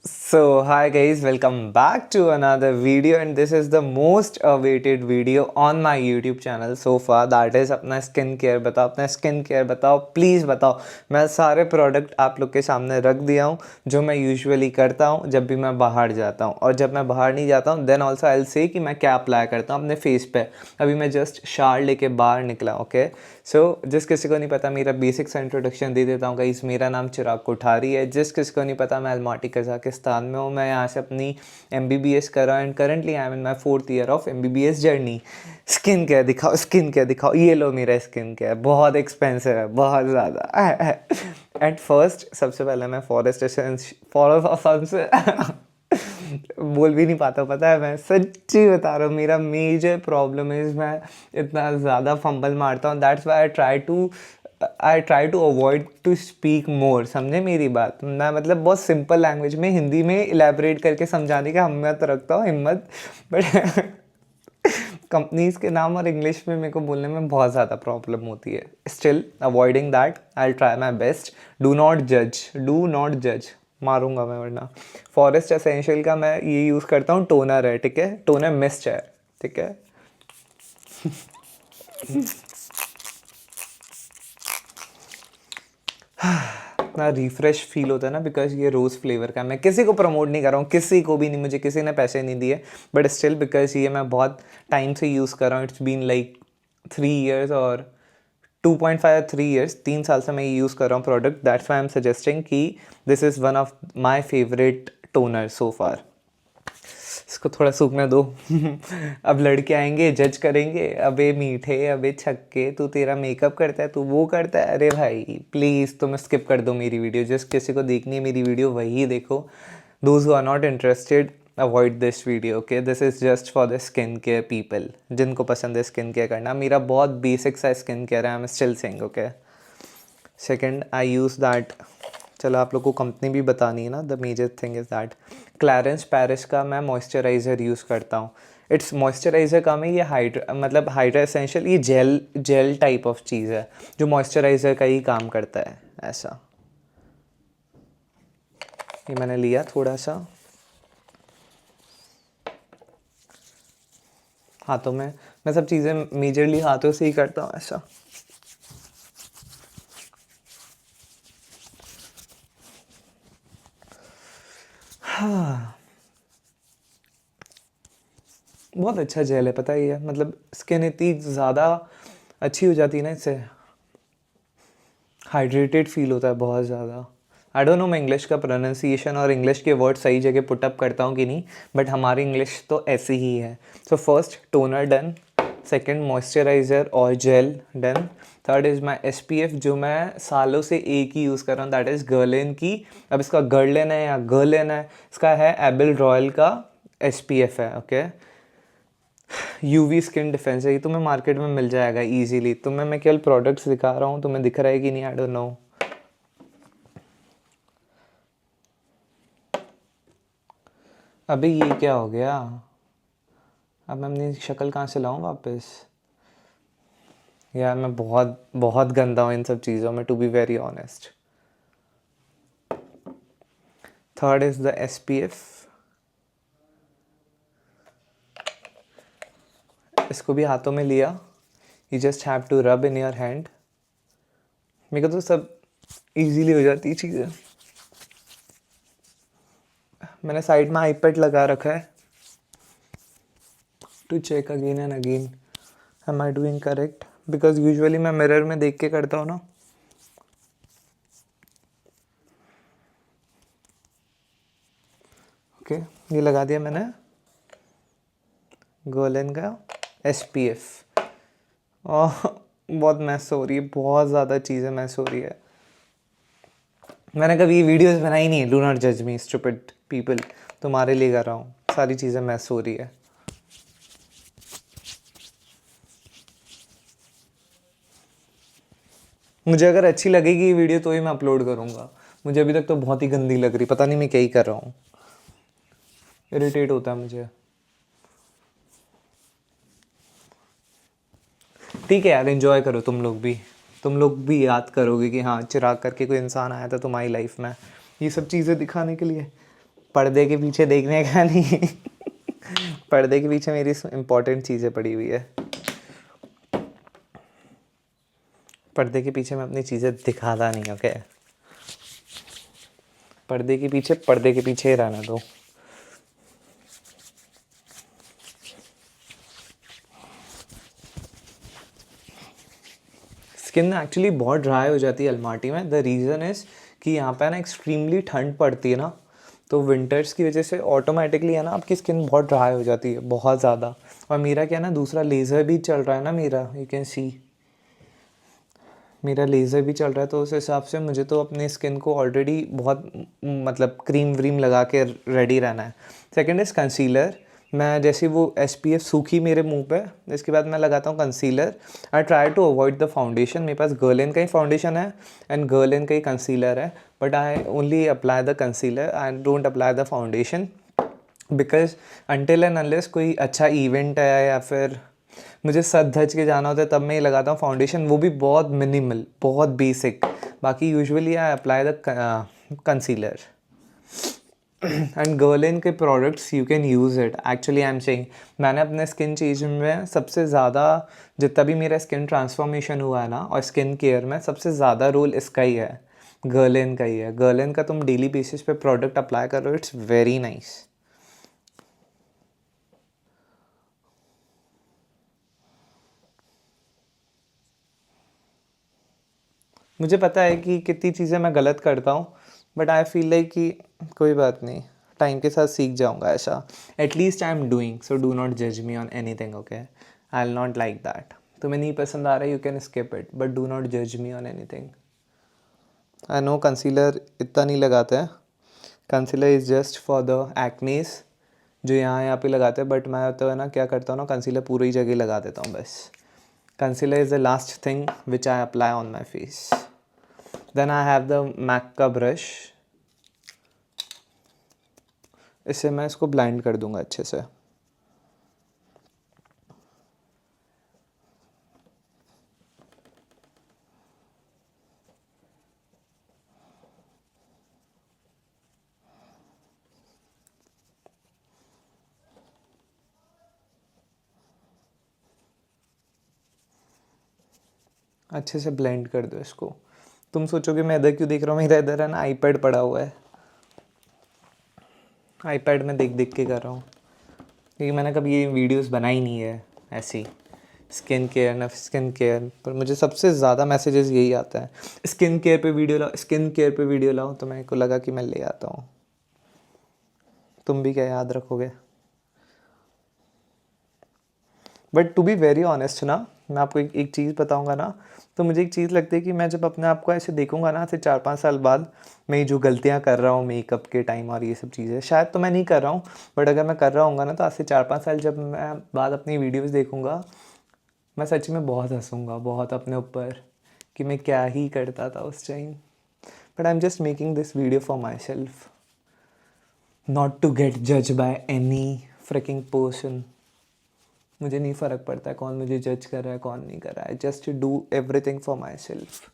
So, hi guys, welcome back to another video, and this is the most awaited video on my YouTube channel so far. That is अपना skin care बताओ, अपना skin care बताओ, please बताओ। मैं सारे product आप लोग के सामने रख दिया हूँ जो मैं यूजुअली करता हूँ जब भी मैं बाहर जाता हूँ, और जब मैं बाहर नहीं जाता हूँ then also I will say कि मैं क्या अप्लाई करता हूँ अपने फेस पे। अभी मैं जस्ट शावर लेके बाहर निकला, ओके। सो जिस किसी को नहीं पता, मेरा बेसिक सा इंट्रोडक्शन दे देता हूँ गाइस। मेरा नाम चिराग कोठारी है। जिस किसी को नहीं पता, मैं अलमाटी कज़ाकिस्तान में हूँ। मैं यहाँ से अपनी MBBS कर रहा हूँ and currently I am in my 4th year of MBBS journey. Skin care दिखाओ, स्किन केयर दिखाओ, ये लो मेरा स्किन केयर। बहुत एक्सपेंसिव है, बहुत ज़्यादा। एट फर्स्ट सबसे पहले मैं फॉरेस्ट से बोल भी नहीं पाता, पता है। मैं सच्ची बता रहा हूँ, मेरा मेजर प्रॉब्लम इज़ मैं इतना ज़्यादा फंबल मारता हूँ। That's why I try to avoid to speak more. समझे मेरी बात? मैं मतलब बहुत सिंपल लैंग्वेज में हिंदी में इलेबरेट करके समझाने की हिम्मत रखता हूँ, हिम्मत। बट कंपनीज के नाम और इंग्लिश में मेरे को बोलने में बहुत ज़्यादा प्रॉब्लम होती है। Still avoiding that I try my best. Do not जज। मारूंगा मैं वरना। फॉरेस्ट एसेंशियल का मैं ये यूज़ करता हूँ, टोनर है, ठीक है। टोनर मिस्ट है, ठीक है। इतना रिफ्रेश फील होता है ना, बिकॉज ये रोज़ फ्लेवर का। मैं किसी को प्रमोट नहीं कर रहा हूँ, किसी को भी नहीं, मुझे किसी ने पैसे नहीं दिए, बट स्टिल बिकॉज ये मैं बहुत टाइम से यूज़ कर रहा हूँ। इट्स बीन लाइक 3 years और 2.5 3 years, 3 साल से मैं ये यूज़ कर रहा हूँ product. That's why I am suggesting कि this is one of my favourite toner so far. इसको थोड़ा सूखने दो। अब लड़के आएंगे, जज करेंगे, अबे मीठे, अबे छक्के, तू तेरा मेकअप करता है, तू वो करता है। अरे भाई प्लीज़ तुम स्किप कर दो मेरी वीडियो। जिस किसी को देखनी है मेरी वीडियो वही देखो। Those who are not interested avoid this video, okay. This is just for the skin care people, जिनको पसंद है स्किन केयर करना। मेरा बहुत बेसिक सा स्किन केयर है, I am still saying, okay. Second I use that, चलो आप लोग को कंपनी भी बतानी है ना। The major thing is that Clarins Paris का मैं मॉइस्चराइज़र यूज़ करता हूँ। इट्स मॉइस्चराइज़र का में ये मतलब हाइड्रा एसेंशियल, ये जेल जेल टाइप ऑफ चीज़ है जो मॉइस्चराइज़र का ही काम करता है, ऐसा। ये मैंने लिया थोड़ा सा हाथों में। मैं सब चीज़ें मेजरली हाथों से ही करता हूँ, ऐसा। हाँ, बहुत अच्छा जेल है, पता ही है। मतलब स्किन इतनी ज़्यादा अच्छी हो जाती है ना इससे। हाइड्रेटेड फील होता है बहुत ज़्यादा। आई डोंट नो मैं इंग्लिश का प्रोनाउंसिएशन और इंग्लिश के वर्ड सही जगह पुटअप करता हूँ कि नहीं, बट हमारी इंग्लिश तो ऐसी ही है। So first toner done, second moisturiser और gel done, third is my SPF जो मैं सालों से एक ही यूज़ कर रहा हूँ, दैट इज़ गर्लिन की। अब इसका गर्लिन है या गर्लिन है, इसका है एबिल रॉयल का SPF है, ओके। UV स्किन डिफेंस है, ये तुम्हें मार्केट में मिल जाएगा इजीली। तुम्हें मैं केवल प्रोडक्ट्स दिखा रहा हूँ, तुम्हें दिख रहा है कि नहीं, आई डोंट नो। अबे ये क्या हो गया? अब मैं अपनी शक्ल कहाँ से लाऊं वापस? यार मैं बहुत बहुत गंदा हूँ इन सब चीज़ों में, to be very honest. Third is the SPF। इसको भी हाथों में लिया। You just have to rub in your hand. मेरे को तो सब इजीली हो जाती है चीज़ें। मैंने साइड में आईपैड लगा रखा है to check again and again am I doing correct, because usually मैं मिरर में देख के करता हूँ ना। ओके, ये लगा दिया मैंने गोलन का SPF। और बहुत मैस हो रही है, बहुत ज़्यादा चीज़ें मैस हो रही है। मैंने कभी वीडियोस बनाई नहीं है, डू नॉट जज मी स्टूपिड पीपल। तुम्हारे लिए कर रहा हूँ, सारी चीज़ें मैस हो रही है। मुझे अगर अच्छी लगेगी ये वीडियो तो ही मैं अपलोड करूँगा। मुझे अभी तक तो बहुत ही गंदी लग रही, पता नहीं मैं क्या ही कर रहा हूँ। इरिटेट होता है मुझे। ठीक है यार, एंजॉय करो तुम लोग भी। तुम लोग भी याद करोगे कि हाँ, चिराग करके कोई इंसान आया था तुम्हारी लाइफ में, ये सब चीज़ें दिखाने के लिए। पर्दे के पीछे देखने का नहीं पर्दे के पीछे मेरी इंपॉर्टेंट चीज़ें पड़ी हुई है। पर्दे के पीछे मैं अपनी चीज़ें दिखाता नहीं, ओके। पर्दे के पीछे ही रहना दो। स्किन एक्चुअली बहुत ड्राई हो जाती है अलमाटी में। द रीज़न इज़ कि यहाँ पे ना एक्सट्रीमली ठंड पड़ती है ना, तो विंटर्स की वजह से ऑटोमेटिकली है ना आपकी स्किन बहुत ड्राई हो जाती है, बहुत ज़्यादा। और मेरा क्या है ना, दूसरा लेज़र भी चल रहा है ना मेरा, यू कैन सी मेरा लेज़र भी चल रहा है, तो उस हिसाब से मुझे तो अपनी स्किन को ऑलरेडी बहुत मतलब क्रीम व्रीम लगा के रेडी रहना है। Second is concealer. मैं जैसे वो SPF सूखी मेरे मुंह पे, इसके बाद मैं लगाता हूँ concealer. I try to avoid the foundation. मेरे पास गर्लिन का ही फाउंडेशन है एंड गर्लिन का ही कंसीलर है, but I only apply the concealer, I don't apply the foundation. Because until and unless कोई अच्छा इवेंट है या फिर मुझे सज धज के जाना होता है तब मैं ही लगाता हूँ फाउंडेशन, वो भी बहुत मिनिमल, बहुत बेसिक। बाकी usually I apply the concealer and Guerlain के products you can use it. Actually I am saying, मैंने अपने स्किन चेंज में सबसे ज़्यादा, जितना भी मेरा स्किन ट्रांसफॉर्मेशन हुआ है ना और स्किन केयर में, सबसे ज़्यादा रोल इसका ही है, गर्लिन का ही है। गर्लिन का तुम डेली बेसिस पे प्रोडक्ट अप्लाई करो, इट्स वेरी नाइस। मुझे पता है कि कितनी चीज़ें मैं गलत करता हूँ, बट आई फील लाइक कि कोई बात नहीं, टाइम के साथ सीख जाऊँगा ऐसा। At least I am doing, so do not जज me on anything, okay. I will not like that. तुम्हें नहीं पसंद आ रहा है, you can skip it, but do not जज me on anything. I know concealer इतना नहीं लगाते हैं, concealer is just for the acnes जो यहाँ पे लगाते हैं, बट मैं तो है ना क्या करता हूँ ना, कंसीलर पूरी जगह लगा देता हूँ बस। Concealer is the last thing which I apply on my face. Then I have the MAC का ब्रश, इससे मैं इसको ब्लेंड कर दूंगा अच्छे से। अच्छे से ब्लेंड कर दो इसको। तुम सोचोगे मैं इधर क्यों देख रहा हूँ, मेरा इधर है ना आईपैड पड़ा हुआ है, आईपैड में देख देख के कर रहा हूँ, क्योंकि मैंने कभी ये वीडियोस बनाई नहीं है ऐसी स्किन केयर ना स्किन केयर पर। मुझे सबसे ज़्यादा मैसेजेस यही आता है, स्किन केयर पे वीडियो लाओ, स्किन केयर पे वीडियो लाओ, तो मेरे को लगा कि मैं ले आता हूँ। तुम भी क्या याद रखोगे? But to be very honest ना, मैं आपको एक चीज़ बताऊंगा ना, तो मुझे एक चीज़ लगती है कि मैं जब अपने आप को ऐसे देखूंगा ना, ऐसे 4-5 साल बाद, मैं जो गलतियां कर रहा हूँ मेकअप के टाइम और ये सब चीज़ें शायद तो मैं नहीं कर रहा हूँ, बट अगर मैं कर रहा हूँगा ना, तो आज से 4-5 साल जब मैं बाद अपनी वीडियोज़ देखूँगा, मैं सच में बहुत हंसूँगा, बहुत अपने ऊपर, कि मैं क्या ही करता था उस time. But I am just making this video for myself, not to get जज बाय एनी फ्रिकिंग पर्सन। मुझे नहीं फ़र्क पड़ता है कौन मुझे जज कर रहा है कौन नहीं कर रहा है, just do everything for my self.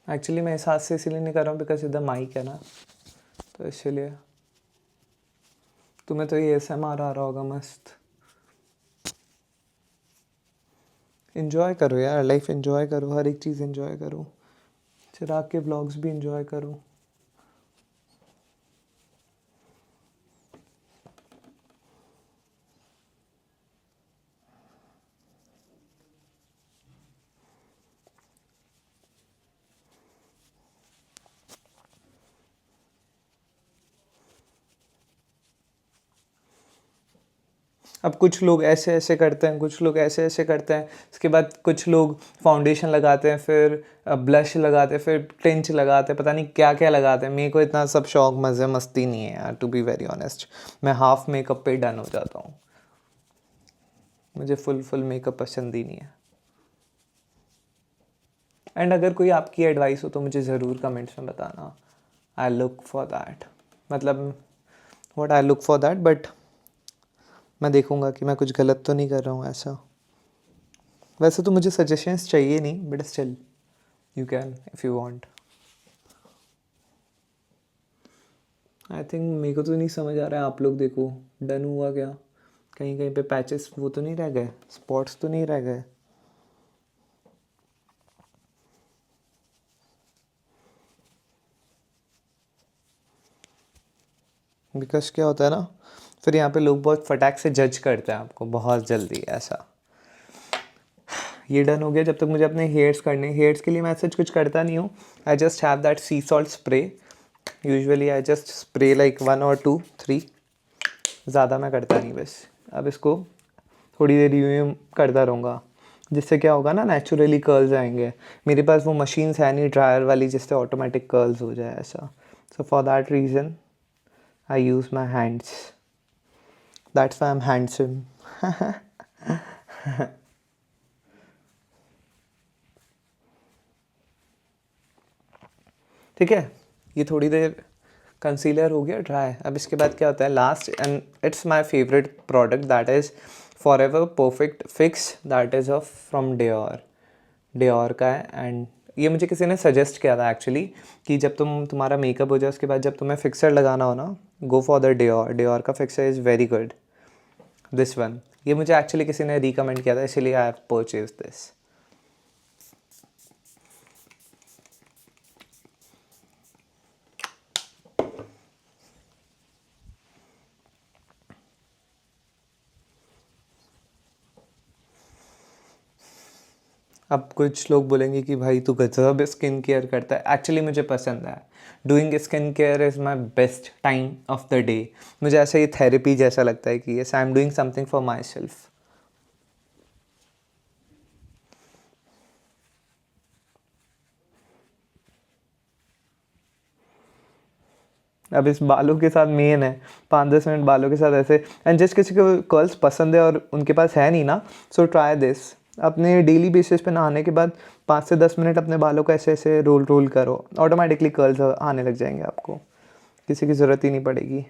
Actually मैं इस हाथ से इसीलिए नहीं कर रहा हूँ बिकॉज इधर माइक है ना, तो इसलिए। तुम्हें तो ये ASMR आ रहा होगा मस्त। इन्जॉय करो यार, लाइफ इन्जॉय करो, हर एक चीज़ इन्जॉय करो, चिराग के व्लॉग्स भी इन्जॉय करो। अब कुछ लोग ऐसे ऐसे करते हैं, कुछ लोग ऐसे ऐसे करते हैं, इसके बाद कुछ लोग फाउंडेशन लगाते हैं, फिर ब्लश लगाते हैं, फिर टिंच लगाते हैं, पता नहीं क्या क्या लगाते हैं। मेरे को इतना सब शौक मज़े मस्ती नहीं है यार, टू बी वेरी ऑनेस्ट। मैं हाफ मेकअप पे डन हो जाता हूँ, मुझे फुल मेकअप पसंद ही नहीं है। एंड अगर कोई आपकी एडवाइस हो तो मुझे ज़रूर कमेंट्स में बताना, आई लुक फॉर दैट, मतलब what I look for that, but मैं देखूँगा कि मैं कुछ गलत तो नहीं कर रहा हूँ ऐसा। वैसे तो मुझे सजेशंस चाहिए नहीं, but still you can if you want. I think मेरे को तो नहीं समझ आ रहा है, आप लोग देखो डन हुआ क्या? कहीं कहीं पे पैचेस वो तो नहीं रह गए, स्पॉट्स तो नहीं रह गए? बिकॉज क्या होता है ना, फिर यहाँ पे लोग बहुत फटाक से जज करते हैं आपको बहुत जल्दी ऐसा। ये डन हो गया। जब तक मुझे अपने हेयर्स करने, हेयर्स के लिए मैं सच कुछ करता नहीं हूँ। I just have that C salt spray. Usually I just spray like 1 और 2 3, ज़्यादा मैं करता नहीं बस। अब इसको थोड़ी देर यूँ करता रहूँगा, जिससे क्या होगा ना, नेचुरली कर्ल्स आएंगे। मेरे पास वो मशीन्स है नहीं ड्रायर वाली जिससे ऑटोमेटिक कर्ल्स हो जाए ऐसा। So for that reason I use my hands, that's why I am handsome. ठीक है, ये थोड़ी देर कंसीलर हो गया ड्राई। अब इसके बाद क्या होता है last, and it's my favourite product, that is forever perfect fix, that is of from Dior. Dior का है, एंड ये मुझे किसी ने सजेस्ट किया था एक्चुअली, कि जब तुम्हारा मेकअप हो जाए उसके बाद जब तुम्हें फिक्सर लगाना हो ना, go for the Dior. Dior का fixer is very good, this one. ये मुझे एक्चुअली किसी ने रिकमेंड किया था, इसीलिए आई हैव परचेज दिस। अब कुछ लोग बोलेंगे कि भाई तू गजब स्किन केयर करता है। एक्चुअली मुझे पसंद है, doing skin care is my best time of the day. मुझे ऐसा ये थेरेपी जैसा लगता है कि yes I am doing something for my self. अब इस बालों के साथ मेन है 5-10 मिनट बालों के साथ ऐसे, एंड जिस किसी को कर्ल्स पसंद है और उनके पास है नहीं ना, सो ट्राई दिस। अपने डेली बेसिस पे नहाने के बाद 5 से 10 मिनट अपने बालों को ऐसे ऐसे रोल रोल करो, ऑटोमेटिकली कर्ल्स आने लग जाएंगे, आपको किसी की ज़रूरत ही नहीं पड़ेगी।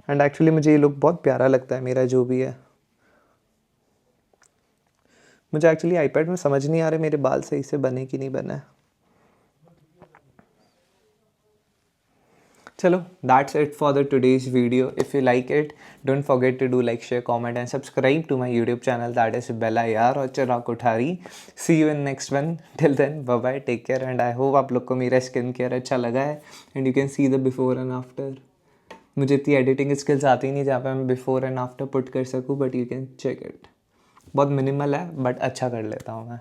एंड एक्चुअली मुझे ये लुक बहुत प्यारा लगता है, मेरा जो भी है। मुझे एक्चुअली आईपैड में समझ नहीं आ रहा मेरे बाल सही से बने कि नहीं बने। चलो, that's it for the today's video. If you like it, don't forget to do like, share, comment and subscribe to my YouTube channel, that is Bela यार और Chirag Kothari. See you in next one, till then bye bye, take care, and I hope आप लोग को मेरा skin care अच्छा लगा है, and you can see the before and after. मुझे इतनी एडिटिंग स्किल्स आती नहीं जहाँ पे मैं बिफोर एंड आफ्टर पुट कर सकूँ, but you can check it. बहुत मिनिमल है बट अच्छा कर लेता हूँ मैं।